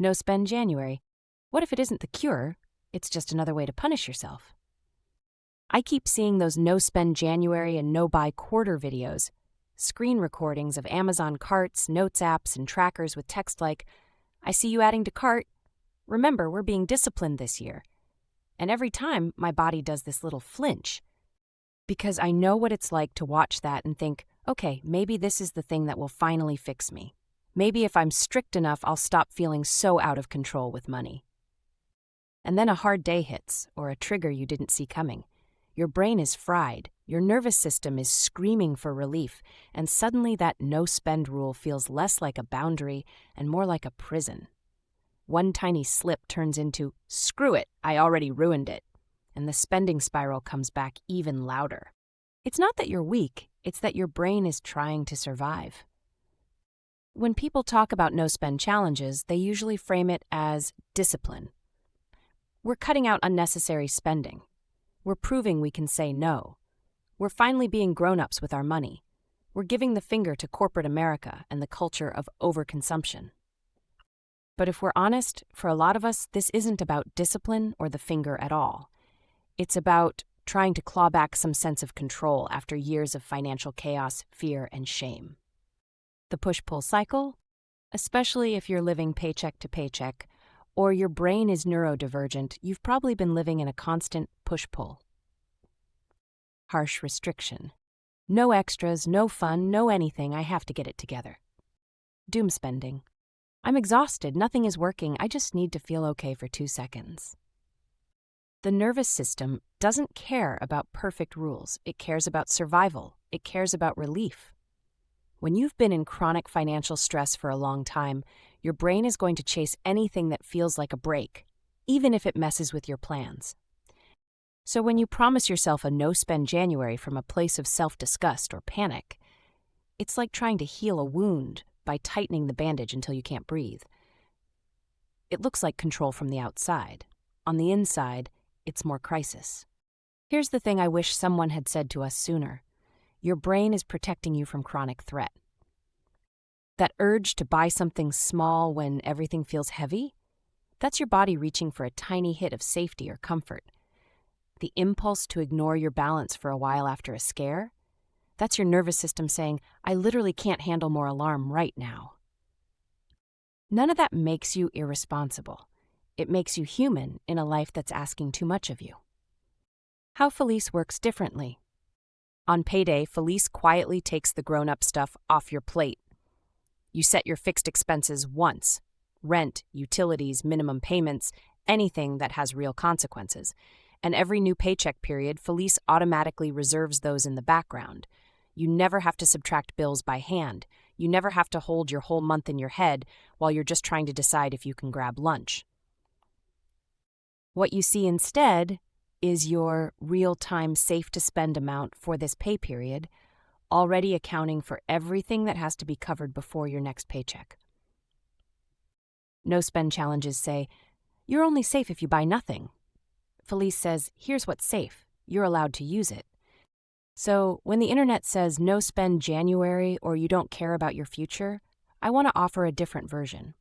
No spend January. What if it isn't the cure? It's just another way to punish yourself. I keep seeing those no spend January and no buy quarter videos, screen recordings of Amazon carts, notes apps, and trackers with text like, "I see you adding to cart. Remember, we're being disciplined this year." And every time, my body does this little flinch. Because I know what it's like to watch that and think, okay, maybe this is the thing that will finally fix me. Maybe if I'm strict enough, I'll stop feeling so out of control with money. And then a hard day hits, or a trigger you didn't see coming. Your brain is fried, your nervous system is screaming for relief, and suddenly that no-spend rule feels less like a boundary and more like a prison. One tiny slip turns into, "Screw it, I already ruined it," and the spending spiral comes back even louder. It's not that you're weak, it's that your brain is trying to survive. When people talk about no-spend challenges, they usually frame it as discipline. We're cutting out unnecessary spending. We're proving we can say no. We're finally being grown-ups with our money. We're giving the finger to corporate America and the culture of overconsumption. But if we're honest, for a lot of us, this isn't about discipline or the finger at all. It's about trying to claw back some sense of control after years of financial chaos, fear, and shame. The push-pull cycle, especially if you're living paycheck to paycheck, or your brain is neurodivergent, you've probably been living in a constant push-pull. Harsh restriction. No extras, no fun, no anything, I have to get it together. Doom spending. I'm exhausted, nothing is working, I just need to feel okay for 2 seconds. The nervous system doesn't care about perfect rules, it cares about survival, it cares about relief. When you've been in chronic financial stress for a long time, your brain is going to chase anything that feels like a break, even if it messes with your plans. So when you promise yourself a no-spend January from a place of self-disgust or panic, it's like trying to heal a wound by tightening the bandage until you can't breathe. It looks like control from the outside. On the inside, it's more crisis. Here's the thing I wish someone had said to us sooner. Your brain is protecting you from chronic threat. That urge to buy something small when everything feels heavy, that's your body reaching for a tiny hit of safety or comfort. The impulse to ignore your balance for a while after a scare, that's your nervous system saying, I literally can't handle more alarm right now. None of that makes you irresponsible. It makes you human in a life that's asking too much of you. How Felice works differently. On payday, Felice quietly takes the grown-up stuff off your plate. You set your fixed expenses once: rent, utilities, minimum payments, anything that has real consequences. And every new paycheck period, Felice automatically reserves those in the background. You never have to subtract bills by hand. You never have to hold your whole month in your head while you're just trying to decide if you can grab lunch. What you see instead is your real-time safe-to-spend amount for this pay period, already accounting for everything that has to be covered before your next paycheck. No-spend challenges say, you're only safe if you buy nothing. Felice says, here's what's safe. You're allowed to use it. So when the internet says no spend January or you don't care about your future, I want to offer a different version.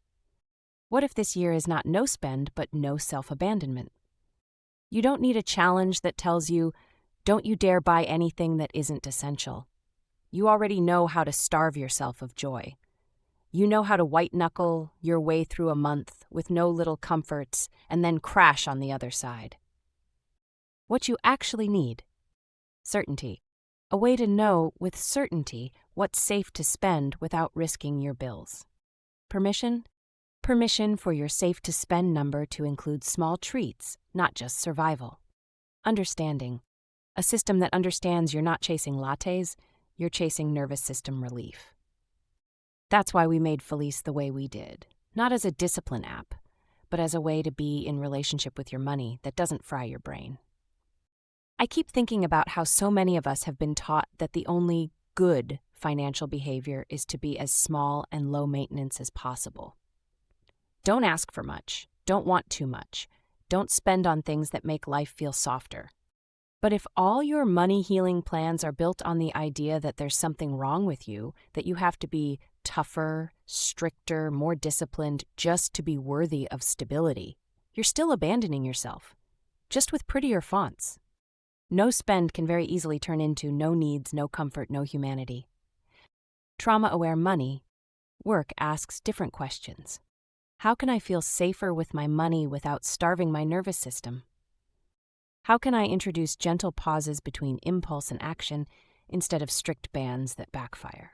What if this year is not no spend, but no self-abandonment? You don't need a challenge that tells you, don't you dare buy anything that isn't essential. You already know how to starve yourself of joy. You know how to white-knuckle your way through a month with no little comforts and then crash on the other side. What you actually need: certainty. A way to know with certainty what's safe to spend without risking your bills. Permission? Permission for your safe-to-spend number to include small treats, not just survival. Understanding. A system that understands you're not chasing lattes, you're chasing nervous system relief. That's why we made Felice the way we did, not as a discipline app, but as a way to be in relationship with your money that doesn't fry your brain. I keep thinking about how so many of us have been taught that the only good financial behavior is to be as small and low maintenance as possible. Don't ask for much. Don't want too much. Don't spend on things that make life feel softer. But if all your money healing plans are built on the idea that there's something wrong with you, that you have to be tougher, stricter, more disciplined just to be worthy of stability, you're still abandoning yourself, just with prettier fonts. No spend can very easily turn into no needs, no comfort, no humanity. Trauma-aware money work asks different questions. How can I feel safer with my money without starving my nervous system? How can I introduce gentle pauses between impulse and action instead of strict bans that backfire?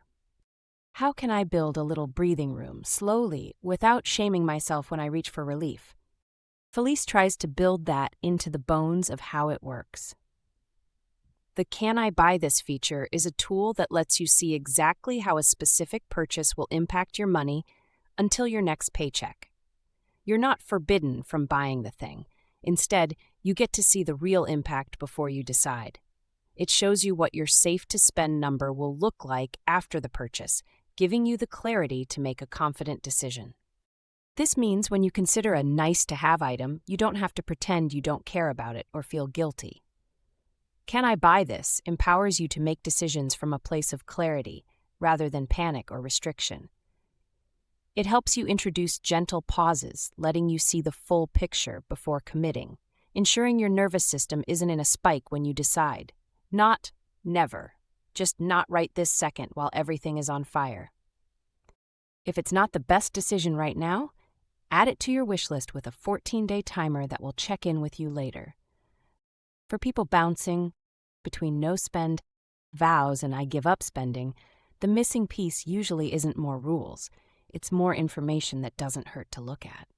How can I build a little breathing room slowly without shaming myself when I reach for relief? Felice tries to build that into the bones of how it works. The Can I Buy This feature is a tool that lets you see exactly how a specific purchase will impact your money until your next paycheck. You're not forbidden from buying the thing. Instead, you get to see the real impact before you decide. It shows you what your safe-to-spend number will look like after the purchase, giving you the clarity to make a confident decision. This means when you consider a nice-to-have item, you don't have to pretend you don't care about it or feel guilty. Can I Buy This empowers you to make decisions from a place of clarity rather than panic or restriction. It helps you introduce gentle pauses, letting you see the full picture before committing, ensuring your nervous system isn't in a spike when you decide. Not never, just not right this second while everything is on fire. If it's not the best decision right now, add it to your wish list with a 14-day timer that will check in with you later. For people bouncing between no spend vows and I give up spending, the missing piece usually isn't more rules. It's more information that doesn't hurt to look at.